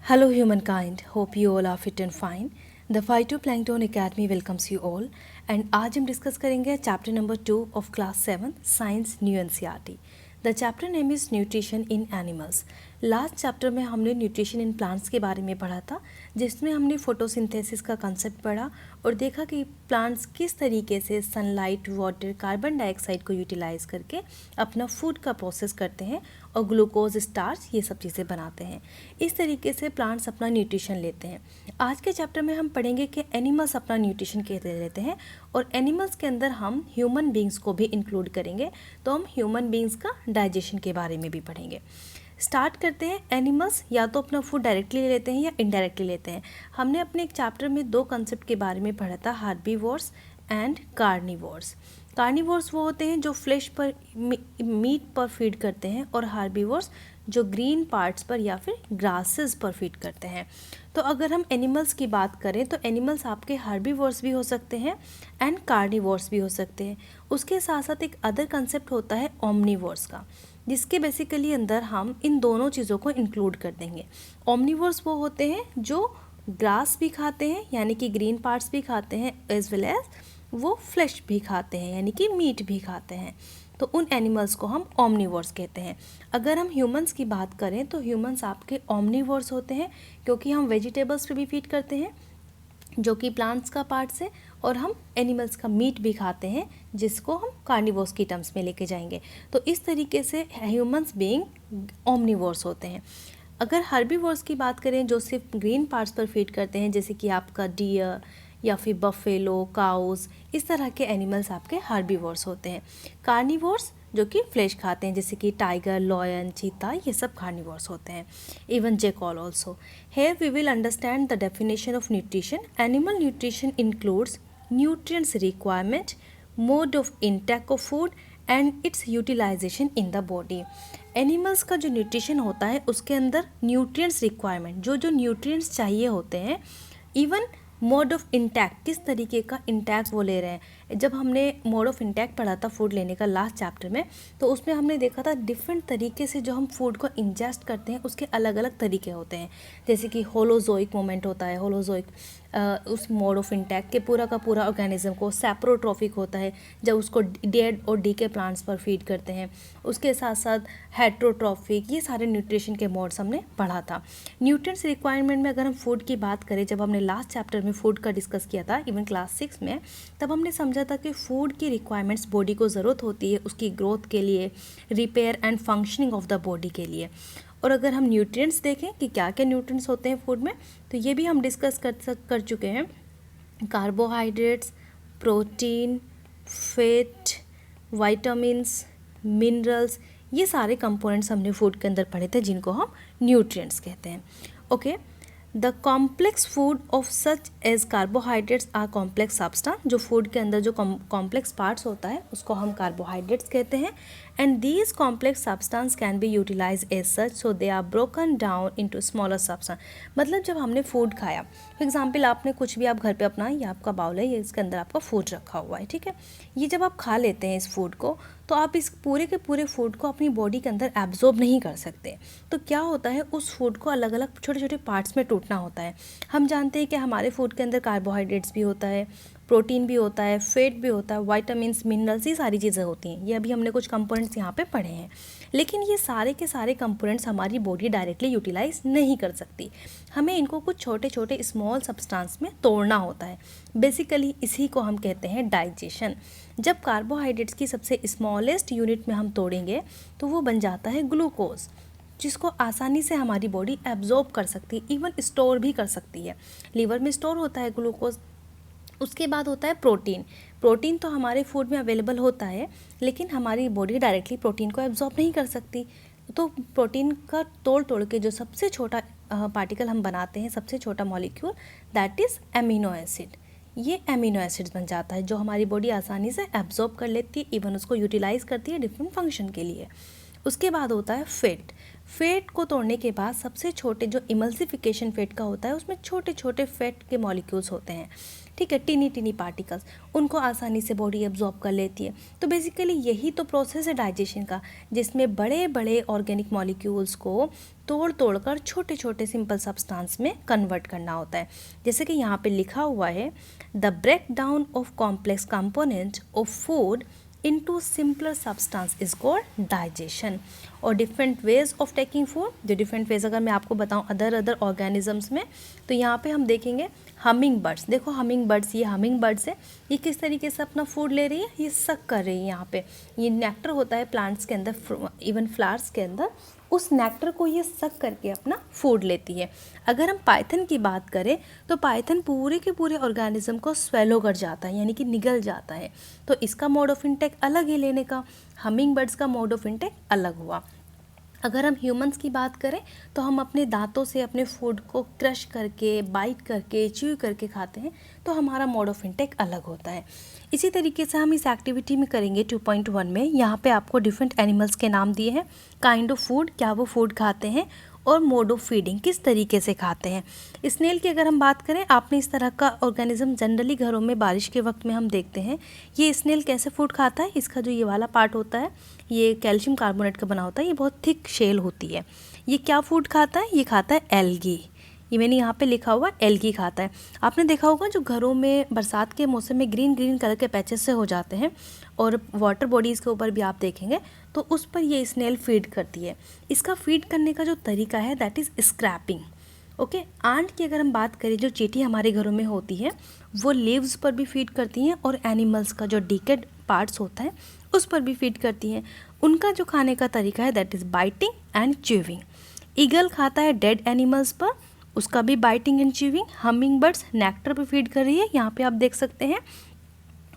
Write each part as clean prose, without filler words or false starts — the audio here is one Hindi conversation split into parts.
Hello humankind, hope you all are fit and fine. The Phytoplankton Academy welcomes you all and आज हम डिस्कस करेंगे chapter number 2 of class 7 science new NCERT. The chapter name is nutrition in animals. Last chapter में हमने न्यूट्रिशन इन प्लांट्स के बारे में पढ़ा था, जिसमें हमने फोटोसिंथेसिस का कंसेप्ट पढ़ा और देखा कि प्लांट्स किस तरीके से सनलाइट, वाटर, कार्बन डाइऑक्साइड को यूटिलाइज करके अपना फूड का प्रोसेस करते हैं और ग्लूकोज, स्टार्च, ये सब चीज़ें बनाते हैं. इस तरीके से प्लांट्स अपना न्यूट्रिशन लेते हैं. आज के चैप्टर में हम पढ़ेंगे कि एनिमल्स अपना न्यूट्रिशन कैसे लेते हैं और एनिमल्स के अंदर हम ह्यूमन बींग्स को भी इंक्लूड करेंगे, तो हम ह्यूमन बींग्स का डाइजेशन के बारे में भी पढ़ेंगे. स्टार्ट करते हैं. एनिमल्स या तो अपना फूड डायरेक्टली लेते हैं या इनडायरेक्टली लेते हैं. हमने अपने एक चैप्टर में दो कंसेप्ट के बारे में पढ़ा था, हार्बीवोर्स एंड कार्निवोर्स. कार्निवोर्स वो होते हैं जो फ्लेश पर, मीट पर फीड करते हैं, और हार्बीवोर्स जो ग्रीन पार्ट्स पर या फिर ग्रासेस पर फीड करते हैं. तो अगर हम एनिमल्स की बात करें तो एनिमल्स आपके हार्बीवोर्स भी हो सकते हैं एंड कार्निवोर्स भी हो सकते हैं. उसके साथ साथ एक अदर कंसेप्ट होता है ओमनीवोर्स का, जिसके बेसिकली अंदर हम इन दोनों चीज़ों को इंक्लूड कर देंगे. ओमनीवोर्स वो होते हैं जो ग्रास भी खाते हैं यानी कि ग्रीन पार्ट्स भी खाते हैं, एज वेल एज वो फ्लैश भी खाते हैं यानी कि मीट भी खाते हैं. तो उन एनिमल्स को हम ओमनीवोर्स कहते हैं. अगर हम ह्यूमंस की बात करें तो ह्यूमंस आपके ओमनीवोर्स होते हैं, क्योंकि हम वेजिटेबल्स पे भी फीड करते हैं जो कि प्लांट्स का पार्ट्स है, और हम एनिमल्स का मीट भी खाते हैं जिसको हम कार्निवोर्स की टर्म्स में लेके जाएंगे. तो इस तरीके से ह्यूमंस बीइंग ओमनीवोर्स होते हैं. अगर हर्बीवोर्स की बात करें जो सिर्फ ग्रीन पार्ट्स पर फीड करते हैं, जैसे कि आपका डियर या फिर बफेलो, काउज, इस तरह के एनिमल्स आपके हर्बीवोर्स होते हैं. कार्निवोर्स जो कि फ्लेश खाते हैं, जैसे कि टाइगर, लॉयन, चीता, ये सब कार्निवोर्स होते हैं. Even jackal also. Here we will understand the definition of nutrition. Animal nutrition includes nutrients requirement, mode of intake of food and its utilisation in the body. Animals का जो न्यूट्रिशन होता है उसके अंदर न्यूट्रिएंट्स रिक्वायरमेंट, जो जो न्यूट्रिएंट्स चाहिए होते हैं, इवन मोड ऑफ इंटैक, किस तरीके का इंटैक वो ले रहे हैं. जब हमने मोड ऑफ इंटैक पढ़ा था फूड लेने का लास्ट चैप्टर में, तो उसमें हमने देखा था डिफरेंट तरीके से जो हम फूड को इंजेस्ट करते हैं उसके अलग अलग तरीके होते हैं. जैसे कि होलोजोइक मोमेंट होता है, होलोजोइक उस मोड ऑफ इंटैक के पूरा का पूरा ऑर्गेनिज्म को. सैप्रोट्रॉफिक होता है जब उसको डेड और डी के प्लांट्स पर फीड करते हैं. उसके साथ साथ हेट्रोट्रॉफिक, ये सारे न्यूट्रिशन के मोड्स हमने पढ़ा था. न्यूट्रिएंट्स रिक्वायरमेंट में अगर हम फूड की बात करें, जब हमने लास्ट चैप्टर में फूड का डिस्कस किया था इवन क्लास 6 में, तब हमने समझा था कि फूड की रिक्वायरमेंट्स बॉडी को ज़रूरत होती है उसकी ग्रोथ के लिए, repair and functioning of the body के लिए. और अगर हम न्यूट्रिएंट्स देखें कि क्या क्या न्यूट्रिएंट्स होते हैं फूड में, तो ये भी हम डिस्कस कर चुके हैं. Carbohydrates, protein, fat, vitamins, minerals, ये सारे कंपोनेंट्स हमने फूड के अंदर पढ़े थे जिनको हम न्यूट्रिएंट्स कहते हैं. Okay. The complex food of such as carbohydrates are complex substance. जो फूड के अंदर जो कॉम्प्लेक्स पार्ट्स होता है उसको हम कार्बोहाइड्रेट्स कहते हैं. And these complex substance can be utilise as such, so they are broken down into smaller substance. मतलब जब हमने फूड खाया, फॉर एग्जाम्पल आपने कुछ भी, आप घर पे अपना, ये आपका बाउल है, ये इसके अंदर आपका फूड रखा हुआ है, ठीक है. ये जब आप खा लेते हैं इस फूड को, तो आप इस पूरे के पूरे फूड को अपनी बॉडी के अंदर एब्जॉर्ब नहीं कर सकते. तो क्या होता है, उस फूड को अलग अलग छोटे छोटे पार्ट्स में टूटना होता है. हम जानते हैं कि हमारे फूड के अंदर कार्बोहाइड्रेट्स भी होता है, प्रोटीन भी होता है, फैट भी होता है, वाइटामिन्स, मिनरल्स, ये सारी चीज़ें होती हैं. ये अभी हमने कुछ कंपोनेंट्स यहाँ पे पढ़े हैं. लेकिन ये सारे के सारे कंपोनेंट्स हमारी बॉडी डायरेक्टली यूटिलाइज नहीं कर सकती. हमें इनको कुछ छोटे छोटे स्मॉल सब्सटेंस में तोड़ना होता है. बेसिकली इसी को हम कहते हैं डाइजेशन. जब कार्बोहाइड्रेट्स की सबसे स्मॉलेस्ट यूनिट में हम तोड़ेंगे तो वो बन जाता है ग्लूकोज, जिसको आसानी से हमारी बॉडी एब्जॉर्ब कर सकती है, इवन स्टोर भी कर सकती है. लीवर में स्टोर होता है ग्लूकोज. उसके बाद होता है प्रोटीन. प्रोटीन तो हमारे फूड में अवेलेबल होता है, लेकिन हमारी बॉडी डायरेक्टली प्रोटीन को एब्जॉर्ब नहीं कर सकती. तो प्रोटीन का तोड़ तोड़ के जो सबसे छोटा पार्टिकल हम बनाते हैं, सबसे छोटा molecule, that is amino acid. ये एमिनो एसिड्स बन जाता है जो हमारी बॉडी आसानी से एब्जॉर्ब कर लेती है, इवन उसको यूटिलाइज करती है डिफरेंट फंक्शन के लिए. उसके बाद होता है फैट. फैट को तोड़ने के बाद सबसे छोटे जो इमल्सिफिकेशन फैट का होता है, उसमें छोटे छोटे फैट के मॉलिक्यूल्स होते हैं, ठीक है, टीनी टीनी पार्टिकल्स, उनको आसानी से बॉडी एब्जॉर्ब कर लेती है। तो बेसिकली यही तो प्रोसेस है डाइजेशन का, जिसमें बड़े बड़े ऑर्गेनिक मॉलिक्यूल्स को तोड़ तोड़ कर छोटे छोटे सिंपल सब्सटेंस में कन्वर्ट करना होता है। जैसे कि यहाँ पे लिखा हुआ है, the break down of complex component of food into simpler substance is called digestion। और different ways of taking food, जो डिफरेंट वेज अगर मैं आपको बताऊं अदर ऑर्गेनिजम्स में, तो यहाँ पे हम देखेंगे हमिंग बर्ड्स। देखो हमिंग बर्ड्स, ये हमिंग बर्ड्स है, ये किस तरीके से अपना फूड ले रही है, ये सक कर रही है। यहाँ पे ये नेक्टर होता है प्लांट्स के अंदर, इवन फ्लावर्स के अंदर, उस नेक्टर को ये सक करके अपना फूड लेती है। अगर हम पाइथन की बात करें तो पाइथन पूरे के पूरे ऑर्गेनिज्म को स्वेलो कर जाता है, यानी कि निगल जाता है। तो इसका मोड ऑफ इंटेक अलग है लेने का, हमिंग बर्ड्स का मोड ऑफ इंटेक अलग हुआ। अगर हम ह्यूमंस की बात करें तो हम अपने दांतों से अपने फूड को क्रश करके, बाइट करके, च्यू करके खाते हैं, तो हमारा मोड ऑफ इंटेक अलग होता है। इसी तरीके से हम इस एक्टिविटी में करेंगे 2.1 में। यहाँ पे आपको डिफरेंट एनिमल्स के नाम दिए हैं, काइंड ऑफ फूड, क्या वो फूड खाते हैं, और मोड ऑफ फीडिंग, किस तरीके से खाते हैं। स्नेल की अगर हम बात करें, आपने इस तरह का ऑर्गेनिज्म जनरली घरों में बारिश के वक्त में हम देखते हैं। ये स्नेल कैसे फूड खाता है, इसका जो ये वाला पार्ट होता है ये कैल्शियम कार्बोनेट का बना होता है, ये बहुत थिक शेल होती है। ये क्या फूड खाता है, ये खाता है एल्गी। ये मैंने यहाँ पे लिखा हुआ एल्गी खाता है। आपने देखा होगा जो घरों में बरसात के मौसम में ग्रीन ग्रीन कलर के पैचेस से हो जाते हैं, और वाटर बॉडीज़ के ऊपर भी आप देखेंगे तो उस पर ये स्नेल फीड करती है। इसका फीड करने का जो तरीका है that is scraping. Okay, ant की अगर हम बात करें, जो चींटी हमारे घरों में होती है, वो लीव्स पर भी फीड करती हैं, और एनिमल्स का जो डिकेड पार्ट्स होता है उस पर भी फीड करती हैं। उनका जो खाने का तरीका है that is biting and chewing. Eagle खाता है डेड एनिमल्स पर, उसका भी biting and chewing. Humming birds nectar पे फीड कर रही है, यहाँ पे आप देख सकते हैं।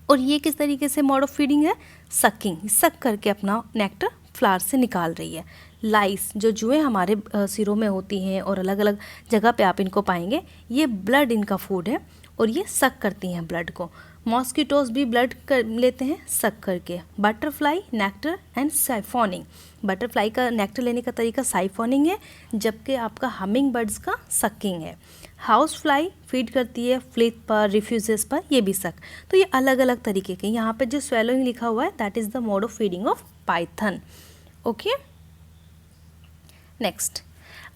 और ये किस तरीके से मोड ऑफ फीडिंग है, सकिंग, सक करके अपना नेक्टर फ्लावर से निकाल रही है। लाइस, जो जुएँ हमारे सिरों में होती हैं और अलग अलग जगह पे आप इनको पाएंगे, ये ब्लड इनका फूड है और ये सक करती हैं ब्लड को। मॉस्किटोज भी ब्लड कर लेते हैं सक करके। बटरफ्लाई नेक्टर एंड साइफोनिंग, बटरफ्लाई का नेक्टर लेने का तरीका साइफोनिंग है, जबकि आपका हमिंग बर्ड्स का सकिंग है। हाउस फ्लाई फीड करती है फ्लिट पर, रिफ्यूजेस पर, ये भी सक। तो ये अलग अलग तरीके के, यहाँ पे जो स्वेलोइंग लिखा हुआ है that is the mode of feeding of Python. Okay, next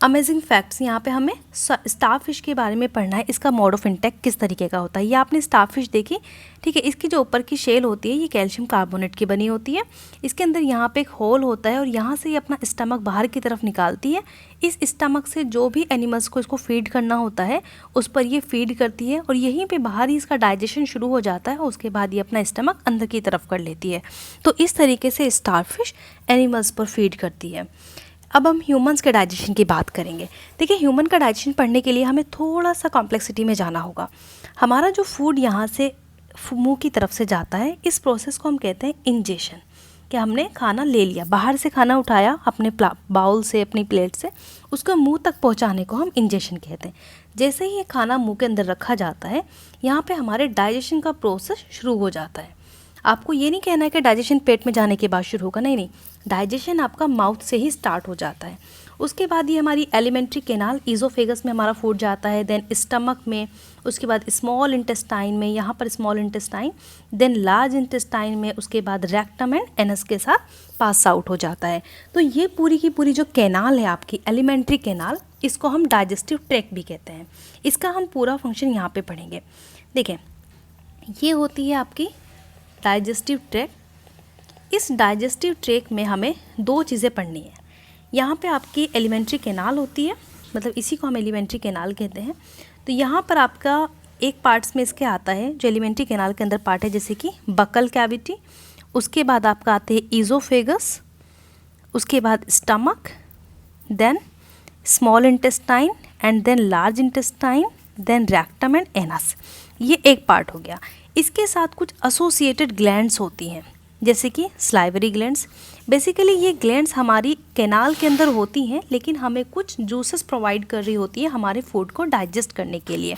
amazing facts. यहाँ पे हमें स्टारफिश के बारे में पढ़ना है, इसका मोड ऑफ इंटेक किस तरीके का होता है। ये आपने स्टारफिश देखी, ठीक है, इसकी जो ऊपर की शेल होती है ये कैल्शियम कार्बोनेट की बनी होती है। इसके अंदर यहाँ पे एक होल होता है और यहाँ से ये अपना स्टमक बाहर की तरफ निकालती है। इस स्टमक से जो भी एनिमल्स को इसको फीड करना होता है उस पर ये फीड करती है, और यहीं पर बाहर ही इसका डाइजेशन शुरू हो जाता है। उसके बाद ये अपना स्टमक अंदर की तरफ कर लेती है। तो इस तरीके से स्टारफिश एनिमल्स पर फीड करती है। अब हम ह्यूमंस के डाइजेशन की बात करेंगे। देखिए, ह्यूमन का डाइजेशन पढ़ने के लिए हमें थोड़ा सा कॉम्प्लेक्सिटी में जाना होगा। हमारा जो फूड यहाँ से मुंह की तरफ से जाता है, इस प्रोसेस को हम कहते हैं इंजेशन। कि हमने खाना ले लिया, बाहर से खाना उठाया अपने बाउल से, अपनी प्लेट से, उसको मुंह तक पहुँचाने को हम इंजेशन कहते हैं। जैसे ही ये खाना मुँह के अंदर रखा जाता है, यहाँ पर हमारे डाइजेशन का प्रोसेस शुरू हो जाता है। आपको ये नहीं कहना है कि डाइजेशन पेट में जाने के बाद शुरू होगा, नहीं नहीं, डाइजेशन आपका माउथ से ही स्टार्ट हो जाता है। उसके बाद ये हमारी एलिमेंट्री कैनाल, ईज़ोफेगस में हमारा फूड जाता है, देन स्टमक में, उसके बाद स्मॉल इंटेस्टाइन में, यहाँ पर small intestine, then large intestine में, उसके बाद रेक्टम एंड एनस के साथ पास आउट हो जाता है। तो ये पूरी की पूरी जो कैनाल है आपकी एलिमेंट्री कैनाल, इसको हम डाइजेस्टिव ट्रैक्ट भी कहते हैं। इसका हम पूरा फंक्शन यहाँ पर पढ़ेंगे। देखें, ये होती है आपकी डाइजेस्टिव ट्रैक्ट। इस डाइजेस्टिव ट्रैक्ट में हमें दो चीज़ें पढ़नी है। यहाँ पे आपकी एलिमेंट्री कैनाल होती है, मतलब इसी को हम एलिमेंट्री कैनाल कहते हैं। तो यहाँ पर आपका एक पार्ट्स में इसके आता है, जो एलिमेंट्री कैनाल के अंदर पार्ट है, जैसे कि बकल कैविटी, उसके बाद आपका आते हैं ईज़ोफेगस, उसके बाद stomach, then small intestine and then large intestine, then rectum and anus. ये एक पार्ट हो गया। इसके साथ कुछ एसोसिएटेड ग्लैंड्स होती हैं, जैसे कि स्लाइवरी ग्लैंड्स। बेसिकली ये ग्लैंड्स हमारी कैनाल के अंदर होती हैं, लेकिन हमें कुछ जूसेस प्रोवाइड कर रही होती है हमारे फूड को डाइजेस्ट करने के लिए।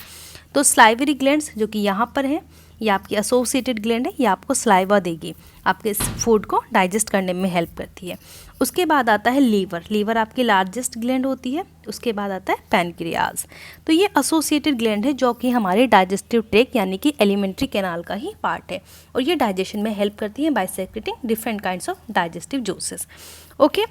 तो स्लाइवरी ग्लैंड्स जो कि यहाँ पर है, ये आपकी एसोसिएटेड ग्लैंड है, ये आपको सलाइवा देगी, आपके इस फूड को डाइजेस्ट करने में हेल्प करती है। उसके बाद आता है लीवर। लीवर आपकी लार्जेस्ट ग्लैंड होती है। उसके बाद आता है पैनक्रियाज। तो ये एसोसिएटेड ग्लैंड है जो कि हमारे डाइजेस्टिव ट्रैक्ट यानी कि एलिमेंट्री कैनाल का ही पार्ट है, और ये डाइजेशन में हेल्प करती है by secreting different kinds of digestive juices. Okay,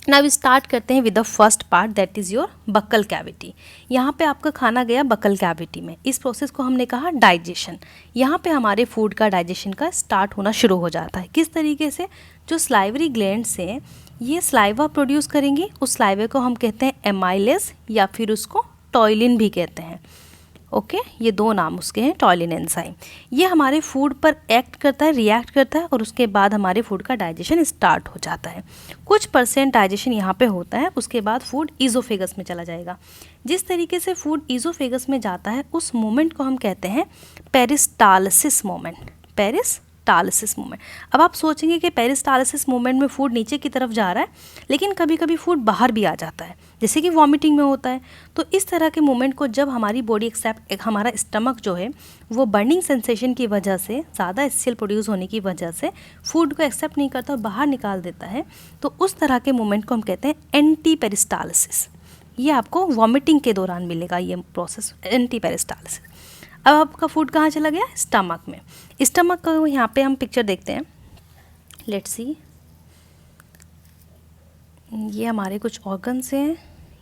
now start करते हैं with the first part, that is your buccal cavity. यहाँ पे आपका खाना गया बक्कल कैविटी में। इस प्रोसेस को हमने कहा डाइजेशन। यहाँ पे हमारे फूड का डाइजेशन का स्टार्ट होना शुरू हो जाता है। किस तरीके से? जो स्लाइवरी ग्लैंड्स हैं ये स्लाइवा प्रोड्यूस करेंगी। उस स्लाइवे को हम कहते हैं एमाइलेज या फिर उसको टॉयलिन भी कहते हैं। ओके, ये दो नाम उसके हैं, टॉयलिन एंजाइम। ये हमारे फूड पर एक्ट करता है, रिएक्ट करता है, और उसके बाद हमारे फूड का डाइजेशन स्टार्ट हो जाता है। कुछ % डाइजेशन यहाँ पे होता है, उसके बाद फूड ईजोफेगस में चला जाएगा। जिस तरीके से फूड ईजोफेगस में जाता है उस मोमेंट को हम कहते हैं पेरिस्टालसिस मोमेंट। Peristalsis moment. अब आप सोचेंगे कि पेरिस्टालसिस मोमेंट में फूड नीचे की तरफ जा रहा है, लेकिन कभी कभी फूड बाहर भी आ जाता है, जैसे कि वॉमिटिंग में होता है। तो इस तरह के मोमेंट को जब हमारी बॉडी एक्सेप्ट, हमारा स्टमक जो है वो बर्निंग सेंसेशन की वजह से, ज़्यादा HCl प्रोड्यूस होने की वजह से फूड को एक्सेप्ट नहीं करता और बाहर निकाल देता है, तो उस तरह के मोमेंट को हम कहते हैं एंटी पेरिस्टालसिस। ये आपको वॉमिटिंग के दौरान मिलेगा ये प्रोसेस, एंटी पेरिस्टालसिस। अब आपका फूड कहाँ चला गया? स्टमक में। स्टमक का यहाँ पे हम पिक्चर देखते हैं। लेट्स सी, ये हमारे कुछ ऑर्गन्स हैं।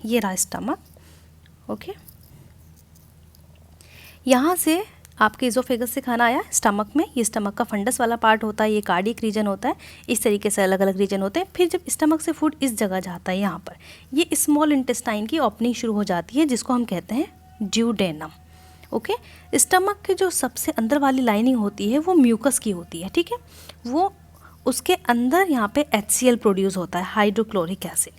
ये रहा स्टमक। ओके, यहाँ से आपके इज़ोफेगस से खाना आया स्टमक में। ये स्टमक का फंडस वाला पार्ट होता है, ये कार्डियक रीजन होता है। इस तरीके से अलग अलग रीजन होते हैं। फिर जब स्टमक से फूड इस जगह जाता है, यहाँ पर ये स्मॉल इंटेस्टाइन की ओपनिंग शुरू हो जाती है, जिसको हम कहते हैं ड्यूडेनम। ओके, स्टमक के जो सबसे अंदर वाली लाइनिंग होती है वो म्यूकस की होती है, ठीक है। वो उसके अंदर यहाँ पे HCl प्रोड्यूस होता है, हाइड्रोक्लोरिक एसिड।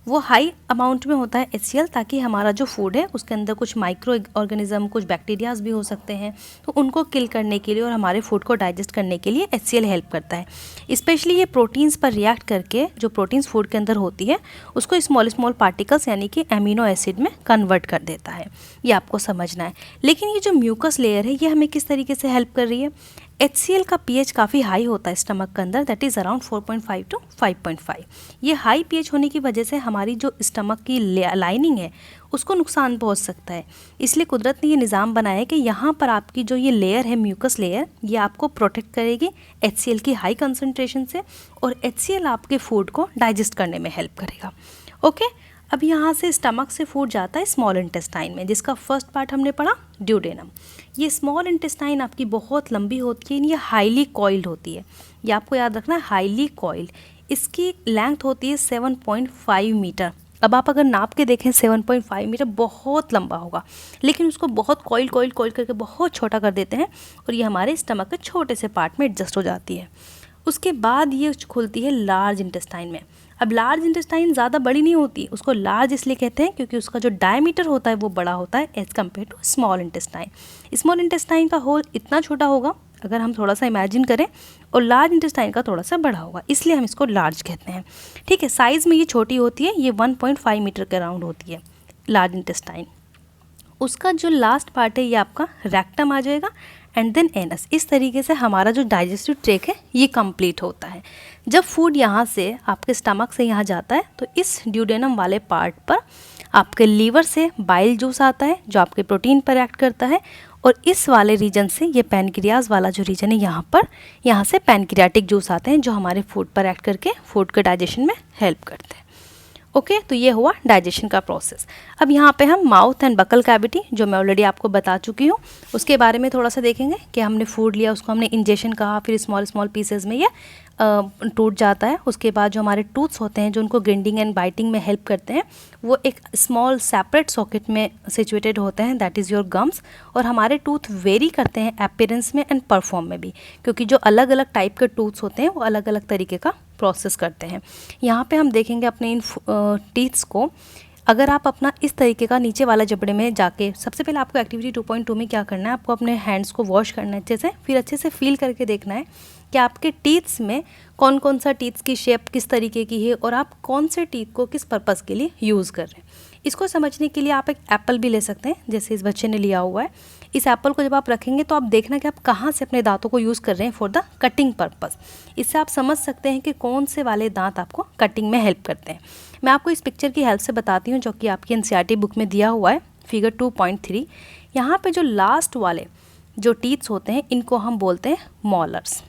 वो हाई अमाउंट में होता है HCl, ताकि हमारा जो फूड है उसके अंदर कुछ माइक्रो ऑर्गेनिज्म, कुछ बैक्टीरियाज भी हो सकते हैं, तो उनको किल करने के लिए और हमारे फूड को डाइजेस्ट करने के लिए HCl हेल्प करता है। स्पेशली ये प्रोटीन्स पर रिएक्ट करके, जो प्रोटीन्स फूड के अंदर होती है उसको स्मॉल पार्टिकल्स यानी कि एमिनो एसिड में कन्वर्ट कर देता है। ये आपको समझना है। लेकिन ये जो म्यूकस लेयर है ये हमें किस तरीके से हेल्प कर रही है? HCl का pH काफ़ी हाई होता है स्टमक के अंदर, दैट इज़ अराउंड 4.5 to 5.5। ये हाई pH होने की वजह से हमारी जो स्टमक की लाइनिंग है उसको नुकसान पहुंच सकता है। इसलिए कुदरत ने ये निज़ाम बनाया है कि यहाँ पर आपकी जो ये लेयर है, म्यूकस लेयर, ये आपको प्रोटेक्ट करेगी HCl की हाई कंसनट्रेशन से, और HCl आपके फूड को डाइजेस्ट करने में हेल्प करेगा। ओके, अब यहाँ से स्टमक से फूड जाता है स्मॉल इंटेस्टाइन में, जिसका फर्स्ट पार्ट हमने पढ़ा ड्यूडेनम। ये स्मॉल इंटेस्टाइन आपकी बहुत लंबी होती है, ये हाईली कॉइल्ड होती है। ये आपको याद रखना है, हाईली कॉइल्ड। इसकी लेंथ होती है 7.5 मीटर। अब आप अगर नाप के देखें 7.5 मीटर बहुत लंबा होगा, लेकिन उसको बहुत कॉइल करके बहुत छोटा कर देते हैं, और ये हमारे स्टमक के छोटे से पार्ट में एडजस्ट हो जाती है। उसके बाद ये खुलती है लार्ज इंटेस्टाइन में। अब लार्ज इंटेस्टाइन ज़्यादा बड़ी नहीं होती, उसको लार्ज इसलिए कहते हैं क्योंकि उसका जो डायमीटर होता है वो बड़ा होता है as compare to small intestine. Small intestine का होल इतना छोटा होगा अगर हम थोड़ा सा इमेजिन करें, और लार्ज इंटेस्टाइन का थोड़ा सा बड़ा होगा, इसलिए हम इसको लार्ज कहते हैं। ठीक है, साइज़ में ये छोटी होती है, ये 1.5 मीटर के अराउंड होती है लार्ज इंटेस्टाइन। उसका जो लास्ट पार्ट है ये आपका रेक्टम आ जाएगा, एंड देन एनस। इस तरीके से हमारा जो डाइजेस्टिव ट्रैक है ये कंप्लीट होता है। जब फूड यहाँ से आपके स्टमक से यहाँ जाता है तो इस ड्यूडेनम वाले पार्ट पर आपके लीवर से बाइल जूस आता है जो आपके प्रोटीन पर एक्ट करता है, और इस वाले रीजन से, ये पैनक्रियाज वाला जो रीजन है यहाँ से पैनक्रियाटिक जूस आते हैं जो हमारे फूड पर एक्ट करके फूड के डाइजेशन में हेल्प करते हैं। ओके, तो ये हुआ डाइजेशन का प्रोसेस। अब यहाँ पे हम माउथ एंड बकल कैविटी, जो मैं ऑलरेडी आपको बता चुकी हूँ, उसके बारे में थोड़ा सा देखेंगे कि हमने फूड लिया, उसको हमने इंजेक्शन कहा, फिर स्मॉल पीसेज में ये टूट जाता है। उसके बाद जो हमारे टूथ्स होते हैं जो उनको ग्राइंडिंग एंड बाइटिंग में हेल्प करते हैं, वो एक स्मॉल सेपरेट सॉकेट में सिचुएटेड होते हैं, दैट इज़ योर गम्स। और हमारे टूथ वेरी करते हैं अपीयरेंस में एंड परफॉर्म में भी, क्योंकि जो अलग अलग टाइप के टूथ्स होते हैं वो अलग अलग तरीके का प्रोसेस करते हैं। यहाँ पे हम देखेंगे अपने इन टीथ्स को। अगर आप अपना इस तरीके का नीचे वाला जबड़े में जाके, सबसे पहले आपको एक्टिविटी 2.2 में क्या करना है, आपको अपने हैंड्स को वॉश करना है अच्छे से, फिर अच्छे से फील करके देखना है कि आपके टीथ्स में कौन कौन सा टीथ्स की शेप किस तरीके की है और आप कौन से टीथ को किस पर्पज़ के लिए यूज़ कर रहे हैं। इसको समझने के लिए आप एक एप्पल भी ले सकते हैं, जैसे इस बच्चे ने लिया हुआ है। इस एप्पल को जब आप रखेंगे तो आप देखना कि आप कहाँ से अपने दांतों को यूज़ कर रहे हैं फॉर द कटिंग पर्पस। इससे आप समझ सकते हैं कि कौन से वाले दांत आपको कटिंग में हेल्प करते हैं। मैं आपको इस पिक्चर की हेल्प से बताती हूँ, जो कि आपकी एनसीईआरटी बुक में दिया हुआ है, फिगर 2.3। यहाँ पे जो लास्ट वाले जो टीथ्स होते हैं इनको हम बोलते हैं मॉलर्स।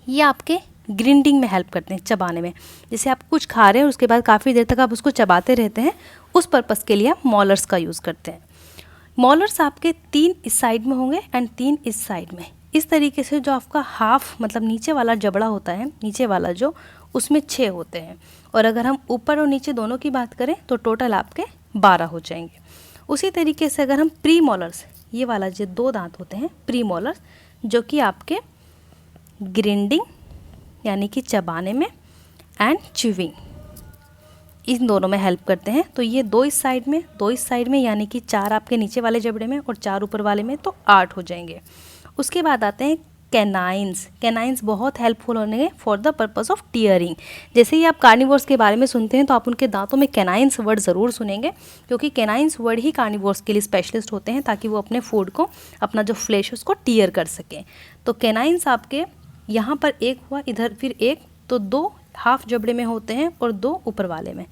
ये आपके ग्रिंडिंग में हेल्प करते हैं, चबाने में। जैसे आप कुछ खा रहे हैं और उसके बाद काफ़ी देर तक आप उसको चबाते रहते हैं, उस पर्पस के लिए आप मॉलर्स का यूज़ करते हैं। मॉलर्स आपके 3 इस साइड में होंगे एंड 3 इस साइड में। इस तरीके से जो आपका हाफ मतलब नीचे वाला जबड़ा होता है, नीचे वाला जो, उसमें 6 होते हैं। और अगर हम ऊपर और नीचे दोनों की बात करें तो टोटल आपके 12 हो जाएंगे। उसी तरीके से अगर हम प्री मॉलर्स, ये वाला जो 2 दांत होते हैं प्री मॉलर्स, जो कि आपके ग्रिंडिंग यानी कि चबाने में एंड च्यूइंग, इन दोनों में हेल्प करते हैं। तो ये 2 इस साइड में, 2 इस साइड में, यानी कि 4 आपके नीचे वाले जबड़े में और 4 ऊपर वाले में, तो 8 हो जाएंगे। उसके बाद आते हैं कैनाइंस। कैनाइंस बहुत हेल्पफुल होंगे for the purpose of tearing. जैसे ही आप कार्निवोर्स के बारे में सुनते हैं तो आप उनके दांतों में कैनाइंस वर्ड ज़रूर सुनेंगे, क्योंकि कैनाइंस वर्ड ही कार्निवोर्स के लिए स्पेशलिस्ट होते हैं, ताकि वो अपने फूड को, अपना जो फ्लैश उसको टीयर कर सकें। तो कैनाइंस आपके यहाँ पर एक हुआ, इधर फिर एक, तो 2 हाफ जबड़े में होते हैं और 2 ऊपर वाले में।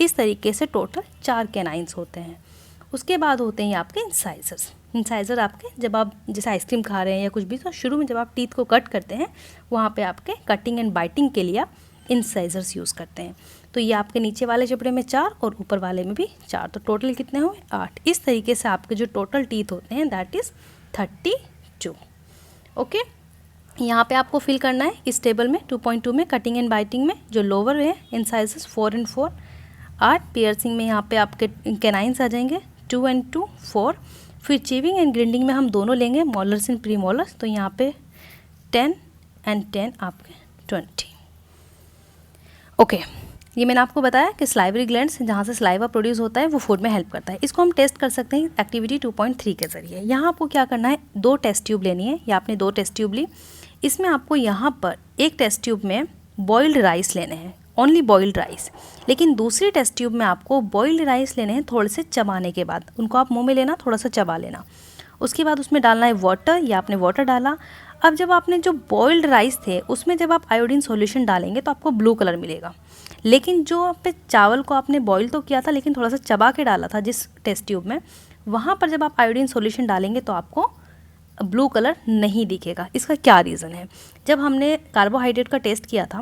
इस तरीके से टोटल 4 कैनाइंस होते हैं। उसके बाद होते हैं आपके इंसाइजर्स। इंसाइजर आपके, जब आप जैसे आइसक्रीम खा रहे हैं या कुछ भी, तो शुरू में जब आप टीथ को कट करते हैं वहाँ पे आपके कटिंग एंड बाइटिंग के लिए आप इंसाइजर्स यूज़ करते हैं। तो ये आपके नीचे वाले जबड़े में 4 और ऊपर वाले में भी 4, तो टोटल कितने हुए? 8। इस तरीके से आपके जो टोटल टीथ होते हैं दैट इज़ 32। ओके, यहाँ पे आपको फिल करना है इस टेबल में 2.2 में कटिंग एंड बाइटिंग में जो लोअर है इंसाइजर्स 4 and 4, 8। पियर्सिंग में यहाँ पे आपके कैनाइंस आ जाएंगे 2 and 2, 4। फिर चीविंग एंड ग्रिंडिंग में हम दोनों लेंगे, मॉलर्स एंड प्री मॉलर्स, तो यहाँ पे 10 and 10 आपके 20। ओके, ये मैंने आपको बताया कि स्लाइवरी ग्लैंड्स, जहाँ से स्लाइवा प्रोड्यूस होता है, वो फूड में हेल्प करता है। इसको हम टेस्ट कर सकते हैं एक्टिविटी 2.3 के ज़रिए। यहाँ आपको क्या करना है, 2 टेस्ट ट्यूब लेनी है, या आपने 2 टेस्ट ट्यूब ली। इसमें आपको यहाँ पर एक टेस्ट ट्यूब में बॉइल्ड राइस लेने हैं, ओनली बॉइल्ड राइस। लेकिन दूसरी टेस्ट ट्यूब में आपको बॉइल्ड राइस लेने हैं थोड़े से चबाने के बाद, उनको आप मुंह में लेना, थोड़ा सा चबा लेना। उसके बाद उसमें डालना है वाटर, या आपने वाटर डाला। अब जब आपने जो बॉइल्ड राइस थे उसमें जब आप आयोडीन सॉल्यूशन डालेंगे तो आपको ब्लू कलर मिलेगा। लेकिन जो आप चावल को आपने बॉईल तो किया था लेकिन थोड़ा सा चबा के डाला था जिस टेस्ट ट्यूब में, वहाँ पर जब आप आयोडीन सॉल्यूशन डालेंगे तो आपको ब्लू कलर नहीं दिखेगा। इसका क्या रीज़न है? जब हमने कार्बोहाइड्रेट का टेस्ट किया था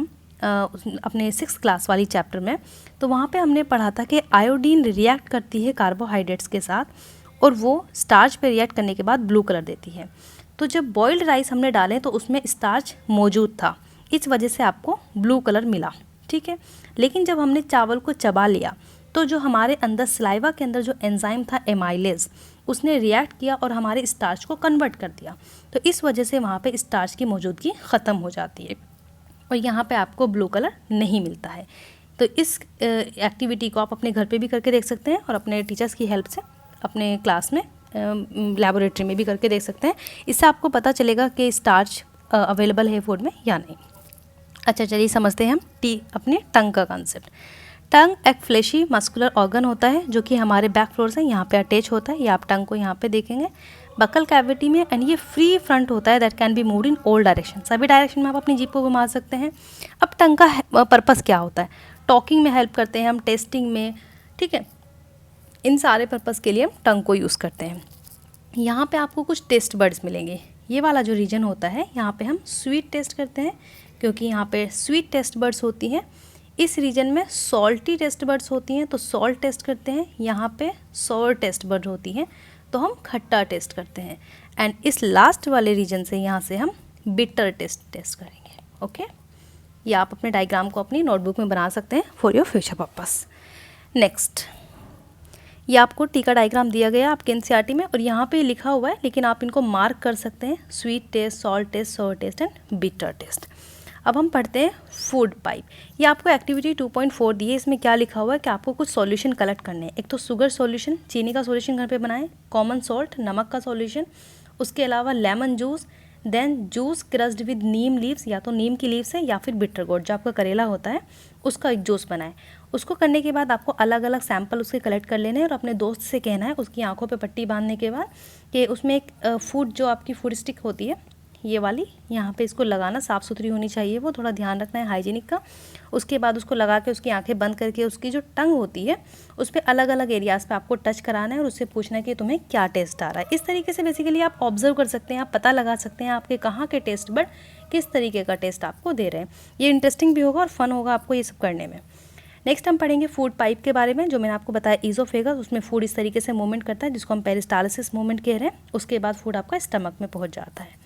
अपने 6th क्लास वाली चैप्टर में, तो वहाँ पे हमने पढ़ा था कि आयोडीन रिएक्ट करती है कार्बोहाइड्रेट्स के साथ और वो स्टार्च पे रिएक्ट करने के बाद ब्लू कलर देती है। तो जब बॉइल्ड राइस हमने डाले तो उसमें स्टार्च मौजूद था, इस वजह से आपको ब्लू कलर मिला, ठीक है। लेकिन जब हमने चावल को चबा लिया तो जो हमारे अंदर सलाइवा के अंदर जो एंजाइम था एमाइलेज, उसने रिएक्ट किया और हमारे स्टार्च को कन्वर्ट कर दिया। तो इस वजह से वहाँ पे स्टार्च की मौजूदगी ख़त्म हो जाती है और यहाँ पे आपको ब्लू कलर नहीं मिलता है। तो इस एक्टिविटी को आप अपने घर पे भी करके देख सकते हैं और अपने टीचर्स की हेल्प से अपने क्लास में लैबोरेटरी में भी करके देख सकते हैं। इससे आपको पता चलेगा कि स्टार्च अवेलेबल है फूड में या नहीं। अच्छा, चलिए समझते हैं हम अपने टंग का कॉन्सेप्ट। टंग एक फ्लैशी मस्कुलर ऑर्गन होता है जो कि हमारे बैक फ्लोर से यहाँ पे अटैच होता है। ये आप टंग को यहाँ पे देखेंगे बकल कैविटी में, एंड ये फ्री फ्रंट होता है that can be moved in all direction, सभी डायरेक्शन में आप अपनी जीभ को घुमा सकते हैं। अब टंग का पर्पस क्या होता है? टॉकिंग में हेल्प करते हैं हम, टेस्टिंग में, ठीक है, इन सारे पर्पस के लिए हम टंग को यूज़ करते हैं। यहाँ पे आपको कुछ टेस्ट बर्ड्स मिलेंगे। ये वाला जो रीजन होता है यहाँ पे हम स्वीट टेस्ट करते हैं क्योंकि यहाँ पे स्वीट टेस्ट बर्ड्स होती हैं। इस रीजन में सॉल्टी टेस्ट बर्ड्स होती हैं तो सॉल्ट टेस्ट करते हैं। यहाँ पे सॉर टेस्ट बर्ड होती हैं तो हम खट्टा टेस्ट करते हैं। एंड इस लास्ट वाले रीजन से यहाँ से हम बिटर टेस्ट करेंगे। ओके, ये आप अपने डायग्राम को अपनी नोटबुक में बना सकते हैं for your future purpose. Next, ये आपको टीका डायग्राम दिया गया आपके एनसीईआरटी में और यहाँ पे लिखा हुआ है, लेकिन आप इनको मार्क कर सकते हैं, स्वीट टेस्ट, सॉल्ट टेस्ट, सोर टेस्ट एंड बिटर टेस्ट। अब हम पढ़ते हैं फूड पाइप। ये आपको एक्टिविटी 2.4 दी है। इसमें क्या लिखा हुआ है कि आपको कुछ सॉल्यूशन कलेक्ट करने हैं। एक तो शुगर सॉल्यूशन, चीनी का सॉल्यूशन घर पे बनाएं, कॉमन सॉल्ट, नमक का सॉल्यूशन, उसके अलावा lemon juice, then juice crushed with neem leaves, या तो नीम की लीव्स है या फिर बिटर गोट जो आपका करेला होता है उसका एक जूस बनाए। उसको करने के बाद आपको अलग अलग सैंपल उसके कलेक्ट कर लेने हैं और अपने दोस्त से कहना है उसकी आंखों पे पट्टी बांधने के बाद कि उसमें एक फूड जो आपकी फूड स्टिक होती है ये वाली, यहाँ पे इसको लगाना, साफ़ सुथरी होनी चाहिए, वो थोड़ा ध्यान रखना है हाइजीनिक का। उसके बाद उसको लगा के उसकी आंखें बंद करके उसकी जो टंग होती है उस पर अलग अलग एरियाज़ पे आपको टच कराना है और उससे पूछना है कि तुम्हें क्या टेस्ट आ रहा है। इस तरीके से बेसिकली आप ऑब्जर्व कर सकते हैं, आप पता लगा सकते हैं आपके कहाँ के टेस्ट बड किस तरीके का टेस्ट आपको दे रहे हैं। ये इंटरेस्टिंग भी होगा और फन होगा आपको ये सब करने में। नेक्स्ट हम पढ़ेंगे फूड पाइप के बारे में, जो मैंने आपको बताया ईज़ोफेगस, उसमें फूड इस तरीके से मूवमेंट करता है जिसको हम पेरिस्टालसिस मूवमेंट कह रहे हैं। उसके बाद फूड आपका स्टमक में पहुंच जाता है।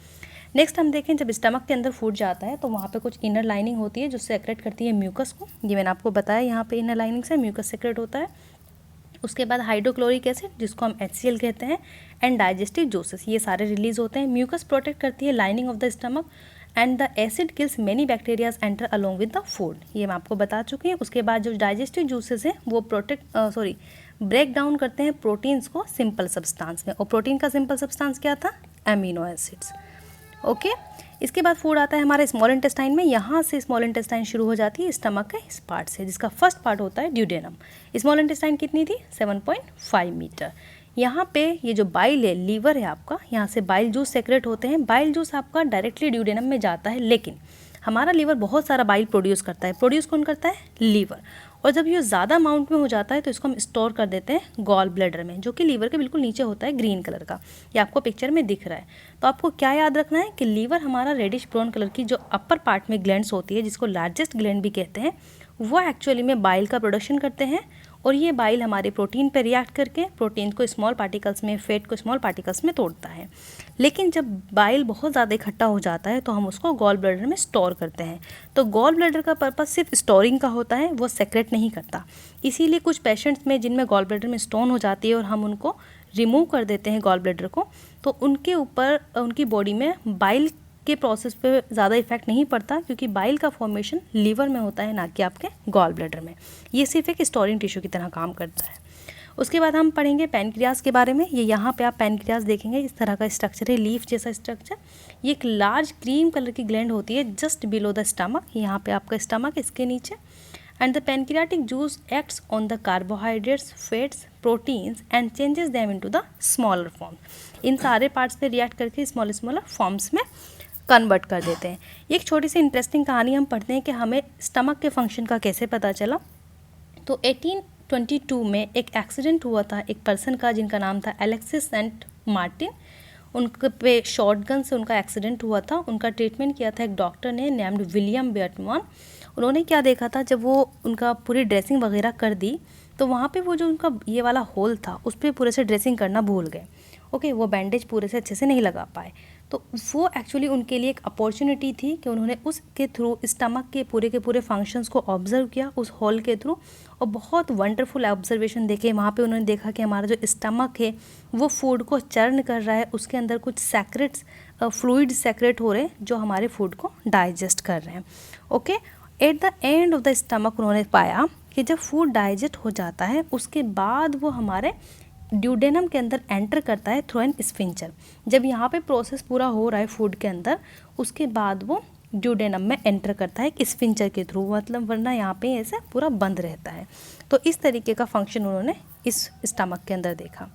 नेक्स्ट हम देखें जब स्टमक के अंदर फूड जाता है तो वहाँ पे कुछ इनर लाइनिंग होती है जो सेक्रेट करती है म्यूकस को। ये मैंने आपको बताया, यहाँ पे इनर लाइनिंग से म्यूकस सेक्रेट होता है। उसके बाद हाइड्रोक्लोरिक एसिड जिसको हम HCl कहते हैं एंड डाइजेस्टिव जूसेस, ये सारे रिलीज होते हैं। म्यूकस प्रोटेक्ट करती है lining of the stomach and the acid kills many bacterias enter along with the food, ये मैं आपको बता चुकी हूँ। उसके बाद जो डाइजेस्टिव जूसेस हैं वो ब्रेक डाउन करते हैं प्रोटीन्स को सिंपल सब्सटेंस में, और प्रोटीन का सिंपल सब्सटेंस क्या था? Amino acids. ओके इसके बाद फूड आता है हमारे स्मॉल इंटेस्टाइन में। यहाँ से स्मॉल इंटेस्टाइन शुरू हो जाती है स्टमक के इस पार्ट से, जिसका फर्स्ट पार्ट होता है ड्यूडेनम। स्मॉल इंटेस्टाइन कितनी थी? 7.5 मीटर। यहाँ पे ये जो बाइल है, लीवर है आपका, यहाँ से बाइल जूस सेक्रेट होते हैं। बाइल जूस आपका डायरेक्टली ड्यूडेनम में जाता है, लेकिन हमारा लीवर बहुत सारा बाइल प्रोड्यूस करता है। प्रोड्यूस कौन करता है? लीवर। और जब ये ज़्यादा अमाउंट में हो जाता है तो इसको हम स्टोर कर देते हैं गॉल ब्लैडर में, जो कि लीवर के बिल्कुल नीचे होता है, ग्रीन कलर का। ये आपको पिक्चर में दिख रहा है। तो आपको क्या याद रखना है कि लीवर हमारा रेडिश ब्राउन कलर की जो अपर पार्ट में ग्लैंड्स होती है, जिसको लार्जेस्ट ग्लैंड भी कहते हैं, वो एक्चुअली में बाइल का प्रोडक्शन करते हैं। और ये बाइल हमारे प्रोटीन पर रिएक्ट करके प्रोटीन को स्मॉल पार्टिकल्स में, फैट को स्मॉल पार्टिकल्स में तोड़ता है। लेकिन जब बाइल बहुत ज़्यादा इकट्ठा हो जाता है तो हम उसको गॉल ब्लैडर में स्टोर करते हैं। तो गॉल ब्लैडर का पर्पस सिर्फ स्टोरिंग का होता है, वो सेक्रेट नहीं करता। इसीलिए कुछ पेशेंट्स में जिनमें गॉल ब्लैडर में स्टोन हो जाती है और हम उनको रिमूव कर देते हैं गॉल ब्लैडर को, तो उनके ऊपर उनकी बॉडी में बाइल के प्रोसेस पे ज़्यादा इफेक्ट नहीं पड़ता, क्योंकि बाइल का फॉर्मेशन लीवर में होता है, ना कि आपके गॉल ब्लैडर में। ये सिर्फ एक स्टोरिंग टिश्यू की तरह काम करता है। उसके बाद हम पढ़ेंगे पैनक्रियाज के बारे में। ये यहाँ पे आप पैनक्रियाज देखेंगे, इस तरह का स्ट्रक्चर है, लीफ जैसा स्ट्रक्चर। ये एक लार्ज क्रीम कलर की ग्लैंड होती है जस्ट बिलो द स्टमक। यहाँ पे आपका स्टमक, इसके नीचे। And the pancreatic juice acts on the carbohydrates, fats, proteins and changes them into the smaller form. इन सारे पार्ट्स पे रिएक्ट करके स्मॉलर फॉर्म्स में कन्वर्ट कर देते हैं। ये एक छोटी सी इंटरेस्टिंग कहानी हम पढ़ते हैं कि हमें स्टमक के फंक्शन का कैसे पता चला। तो 1822 में एक एक्सीडेंट हुआ था एक पर्सन का, जिनका नाम था एलेक्सिस सेंट मार्टिन। उनके पे शॉटगन से उनका एक्सीडेंट हुआ था। उनका ट्रीटमेंट किया था एक डॉक्टर ने नेम्ड विलियम बेटमॉन। उन्होंने क्या देखा था, जब वो उनका पूरी ड्रेसिंग वगैरह कर दी तो वहाँ पे वो जो उनका ये वाला होल था उस पर पूरे से ड्रेसिंग करना भूल गए। ओके, वो बैंडेज पूरे से अच्छे से नहीं लगा पाए। तो वो एक्चुअली उनके लिए एक अपॉर्चुनिटी थी कि उन्होंने उसके थ्रू स्टमक के पूरे फंक्शंस को ऑब्जर्व किया उस हॉल के थ्रू, और बहुत वंडरफुल ऑब्जर्वेशन देखे। वहाँ पे उन्होंने देखा कि हमारा जो स्टमक है वो फूड को चर्न कर रहा है, उसके अंदर कुछ सेक्रेट्स फ्लूइड सेक्रेट हो रहे हैं जो हमारे फूड को डाइजेस्ट कर रहे हैं। Okay, at the end of the stomach उन्होंने पाया कि जब फूड डाइजेस्ट हो जाता है उसके बाद वो हमारे ड्यूडेनम के अंदर एंटर करता है थ्रू एन स्फिंक्टर। जब यहाँ पे प्रोसेस पूरा हो रहा है फूड के अंदर, उसके बाद वो ड्यूडेनम में एंटर करता है एक स्फिंक्टर के थ्रू, मतलब वरना यहाँ पे ऐसे पूरा बंद रहता है। तो इस तरीके का फंक्शन उन्होंने इस स्टमक के अंदर देखा।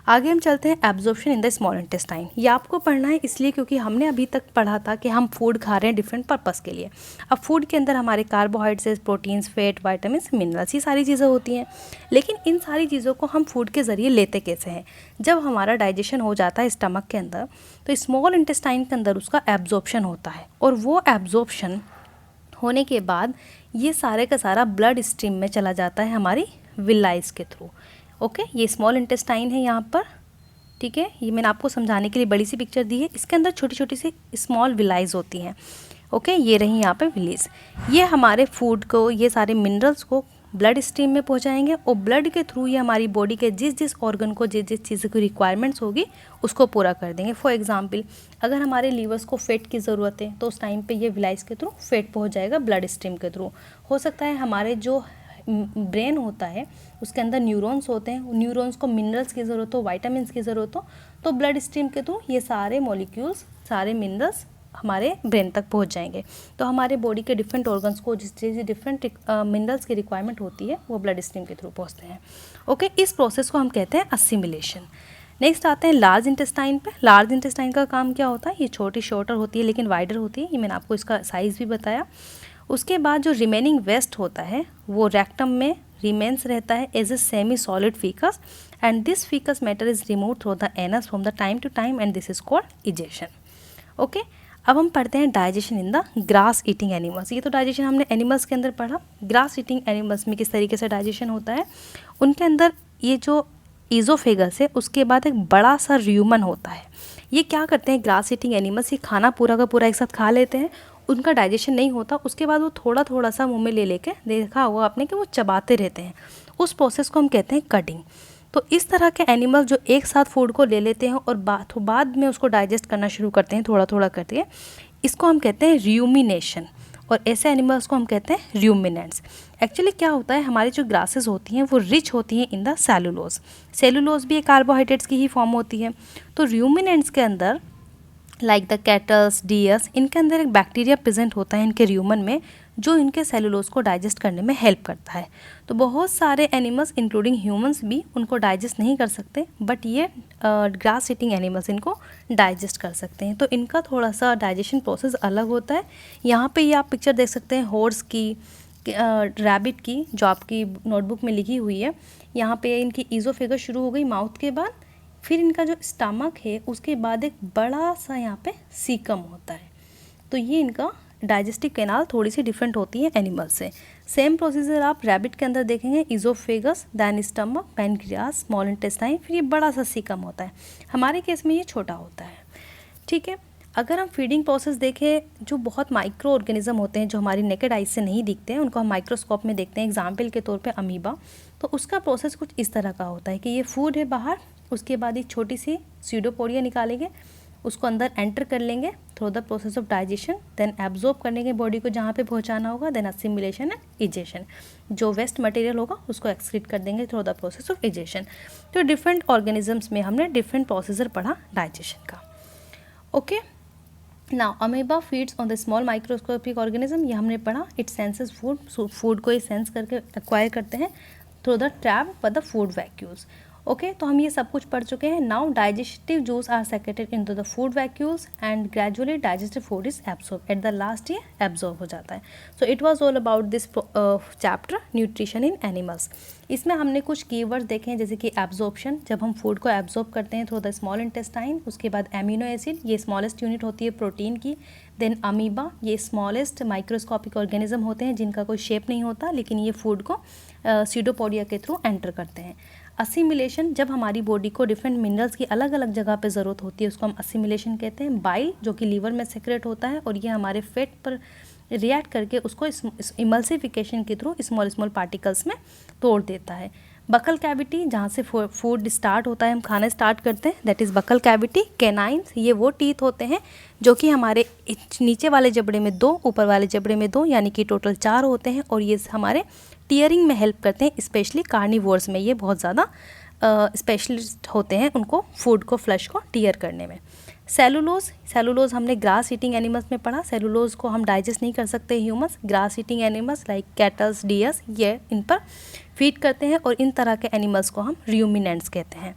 आगे हम चलते हैं absorption in the small intestine. ये आपको पढ़ना है इसलिए क्योंकि हमने अभी तक पढ़ा था कि हम फूड खा रहे हैं डिफरेंट पर्पस के लिए। अब फूड के अंदर हमारे carbohydrates, proteins, fat, vitamins, minerals, ये सारी चीज़ें होती हैं। लेकिन इन सारी चीज़ों को हम फूड के ज़रिए लेते कैसे हैं? जब हमारा डाइजेशन हो जाता है स्टमक के अंदर तो स्मॉल इंटेस्टाइन के अंदर उसका एब्जॉर्प्शन होता है, और वो एब्जॉर्प्शन होने के बाद ये सारे का सारा ब्लड स्ट्रीम में चला जाता है हमारी विलाइज के थ्रू। ओके, ये स्मॉल इंटेस्टाइन है यहाँ पर, ठीक है। ये मैंने आपको समझाने के लिए बड़ी सी पिक्चर दी है। इसके अंदर छोटी छोटी सी स्मॉल विलाइज होती हैं। ओके, ये रही यहाँ पे विलेज। ये हमारे फूड को, ये सारे मिनरल्स को ब्लड स्ट्रीम में पहुँचाएंगे, और ब्लड के थ्रू ये हमारी बॉडी के जिस जिस ऑर्गन को जिस जिस चीज़ की रिक्वायरमेंट्स होगी उसको पूरा कर देंगे। फॉर एग्जाम्पल, अगर हमारे लीवर्स को फैट की ज़रूरत है तो उस टाइम पे ये विलाइज के थ्रू फैट पहुँच जाएगा ब्लड स्ट्रीम के थ्रू। हो सकता है हमारे जो ब्रेन होता है उसके अंदर न्यूरॉन्स होते हैं, न्यूरॉन्स को मिनरल्स की ज़रूरत हो, वाइटामिन की ज़रूरत हो, तो ब्लड स्ट्रीम के थ्रू ये सारे मॉलिक्यूल्स, सारे मिनरल्स हमारे ब्रेन तक पहुंच जाएंगे। तो हमारे बॉडी के डिफरेंट ऑर्गन्स को जिस चीज़ डिफरेंट मिनरल्स की रिक्वायरमेंट होती है वो ब्लड स्ट्रीम के थ्रू पहुंचते हैं। ओके, इस प्रोसेस को हम कहते हैं असिमिलेशन। नेक्स्ट आते हैं लार्ज इंटेस्टाइन पे। लार्ज इंटेस्टाइन का काम क्या होता है, ये छोटी शॉर्टर होती है लेकिन वाइडर होती है, ये मैंने आपको इसका साइज़ भी बताया। उसके बाद जो रिमेनिंग वेस्ट होता है वो रेक्टम में रिमेन्स रहता है as a semi solid faeces, and this faeces matter is remove through the anus from the time to time, and this is called egestion. Okay, अब हम पढ़ते हैं digestion in the grass eating animals. ये तो डाइजेशन हमने एनिमल्स के अंदर पढ़ा। ग्रास ईटिंग एनिमल्स में किस तरीके से डाइजेशन होता है, उनके अंदर ये जो ईजोफेगस है उसके बाद एक बड़ा सा र्यूमन होता है। ये क्या करते हैं ग्रास ईटिंग एनिमल्स, ये खाना पूरा का पूरा एक साथ खा लेते हैं, उनका डाइजेशन नहीं होता, उसके बाद वो थोड़ा थोड़ा सा मुंह में ले लेके, देखा होगा आपने कि वो चबाते रहते हैं, उस प्रोसेस को हम कहते हैं कटिंग। तो इस तरह के एनिमल जो एक साथ फूड को ले लेते हैं और बाद में उसको डाइजेस्ट करना शुरू करते हैं थोड़ा थोड़ा करके, इसको हम कहते हैं र्यूमिनेशन, और ऐसे एनिमल्स को हम कहते हैं र्यूमिनेंट्स। एक्चुअली क्या होता है, हमारी जो ग्रासेस होती हैं वो रिच होती हैं इन द सेलुलोज। सेलुलोज भी एक कार्बोहाइड्रेट्स की ही फॉर्म होती है। तो र्यूमिनेंट्स के अंदर लाइक द कैटल्स, डियर्स, इनके अंदर एक बैक्टीरिया प्रेजेंट होता है इनके र्यूमन में, जो इनके सेलुलोज को डाइजेस्ट करने में हेल्प करता है। तो बहुत सारे एनिमल्स इंक्लूडिंग ह्यूमंस भी उनको डाइजेस्ट नहीं कर सकते, बट ये ग्रास ईटिंग एनिमल्स इनको डाइजेस्ट कर सकते हैं। तो इनका थोड़ा सा डाइजेशन प्रोसेस अलग होता है। यहाँ पे ये आप पिक्चर देख सकते हैं हॉर्स की, रैबिट की, जो आपकी नोटबुक में लिखी हुई है। यहाँ पे इनकी ईजोफेगस शुरू हो गई माउथ के बाद, फिर इनका जो स्टमक है उसके बाद एक बड़ा सा यहाँ पे सीकम होता है। तो ये इनका डाइजेस्टिव कैनाल थोड़ी सी डिफरेंट होती है एनिमल से। सेम प्रोसीजर आप रैबिट के अंदर देखेंगे, oesophagus, then stomach, pancreas, small intestine, फिर ये बड़ा सा सीकम होता है। हमारे केस में ये छोटा होता है। ठीक है, अगर हम फीडिंग प्रोसेस देखें, जो बहुत माइक्रो ऑर्गेनिज्म होते हैं जो हमारी नेकेड आइज से नहीं दिखते हैं, उनको हम माइक्रोस्कोप में देखते हैं, एग्जाम्पल के तौर पे अमीबा। तो उसका प्रोसेस कुछ इस तरह का होता है कि ये फूड है बाहर, उसके बाद एक छोटी सी स्यूडोपोडिया निकालेंगे, उसको अंदर एंटर कर लेंगे through the process of digestion, then absorb करने के बॉडी को जहाँ पे पहुँचाना होगा, देन असिमिलेशन एंड इजेशन। जो वेस्ट मटेरियल होगा उसको एक्सक्रीट कर देंगे through the process of egestion. तो डिफरेंट ऑर्गेनिजम्स में हमने डिफरेंट प्रोसीजर पढ़ा डाइजेशन का। Okay, now amoeba feeds on the small microscopic organism, ये हमने पढ़ा। इट सेंसेस फूड, फूड को ये सेंस करके एक्वायर करते हैं through the trap for the food vacuoles. Okay, तो हम ये सब कुछ पढ़ चुके हैं। Now digestive juice are secreted into the food vacuoles and gradually digestive food is absorb, at the last ये एब्सॉर्ब हो जाता है। So it was all about this chapter nutrition in animals. इसमें हमने कुछ कीवर्ड्स देखे हैं, जैसे कि एब्जॉर्प्शन, जब हम फूड को एब्जॉर्ब करते हैं थ्रू द स्मॉल इंटेस्टाइन। उसके बाद एमिनो एसिड, ये स्मॉलेस्ट यूनिट होती है प्रोटीन की। देन अमीबा, ये स्मॉलेस्ट माइक्रोस्कोपिक ऑर्गेनिज्म होते हैं जिनका कोई शेप नहीं होता, लेकिन ये फूड को सीडोपोडिया के थ्रू एंटर करते हैं। असिमिलेशन, जब हमारी बॉडी को डिफरेंट मिनरल्स की अलग अलग जगह पे ज़रूरत होती है, उसको हम असिमिलेशन कहते हैं। बाइल, जो कि लीवर में सेक्रेट होता है और ये हमारे फेट पर रिएक्ट करके उसको इमल्सिफिकेशन के थ्रू स्मॉल स्मॉल पार्टिकल्स में तोड़ देता है। बकल कैविटी, जहाँ से फूड स्टार्ट होता है, हम खाना स्टार्ट करते हैं, that is buccal cavity. Canines, ये वो टीथ होते हैं जो कि हमारे नीचे वाले जबड़े में 2, ऊपर वाले जबड़े में 2, यानी कि टोटल 4 होते हैं, और ये हमारे टीयरिंग में हेल्प करते हैं, स्पेशली कार्निवोर्स में ये बहुत ज़्यादा स्पेशलिस्ट होते हैं उनको फूड को फ्लश को टीयर करने में। सेलुलोज हमने ग्रास ईटिंग एनिमल्स में पढ़ा। सेलुलोज को हम डाइजेस्ट नहीं कर सकते humans. Grass eating animals like kettles, dears, ये इन पर फीड करते हैं, और इन तरह के एनिमल्स को हम र्यूमिनेंट्स कहते हैं।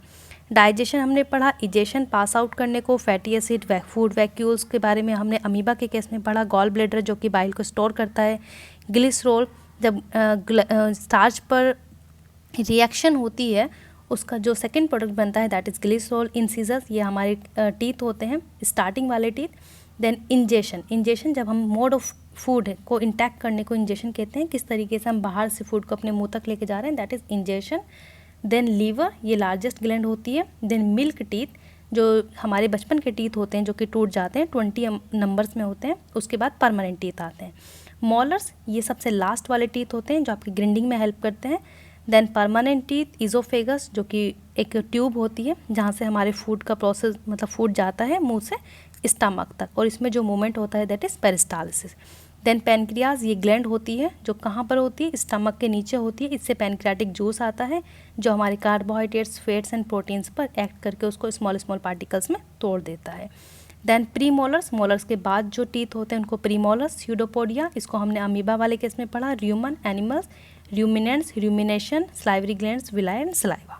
डाइजेशन हमने पढ़ा, इजेशन पास आउट करने को, फैटी एसिड, फूड वैक्यूल्स के बारे में हमने अमीबा के केस में पढ़ा। गॉल ब्लैडर, जो कि बाइल को स्टोर करता है। ग्लिसरॉल, जब स्टार्च पर रिएक्शन होती है उसका जो सेकंड प्रोडक्ट बनता है, दैट इज़ ग्लिसरॉल। इंसिजर्स, ये हमारे टीथ होते हैं, स्टार्टिंग वाले टीथ। देन इंजेशन, जब हम मोड ऑफ फूड को इंटैक्ट करने को इंजेशन कहते हैं, किस तरीके से हम बाहर से फूड को अपने मुंह तक लेके जा रहे हैं, that is ingestion. Then liver, ये लार्जेस्ट ग्लैंड होती है। देन मिल्क टीथ, जो हमारे बचपन के टीथ होते हैं जो कि टूट जाते हैं, 20 नंबर्स में होते हैं। उसके बाद परमानेंट टीथ आते हैं। मॉलर्स, ये सबसे लास्ट वाले टीथ होते हैं जो आपकी ग्रिंडिंग में हेल्प करते हैं। देन परमानेंट टीथ, इजोफेगस, जो कि एक ट्यूब होती है जहाँ से हमारे फूड का प्रोसेस, मतलब फूड जाता है मुंह से स्टमक तक, और इसमें जो मूवमेंट होता है that is peristalsis. Then pancreas, ये ग्लैंड होती है जो कहाँ पर होती है, स्टमक के नीचे होती है। इससे पैनक्रियाटिक जूस आता है जो हमारे कार्बोहाइड्रेट्स, फैट्स एंड प्रोटीन्स पर एक्ट करके उसको स्मॉल स्मॉल पार्टिकल्स में तोड़ देता है। देन प्री मोलर्स, मोलर्स के बाद जो टीथ होते हैं उनको प्री मोलर्स। स्यूडोपोडिया, इसको हमने अमीबा वाले केस में पढ़ा। र्यूमन animals, ruminants, rumination, salivary glands, villi and saliva.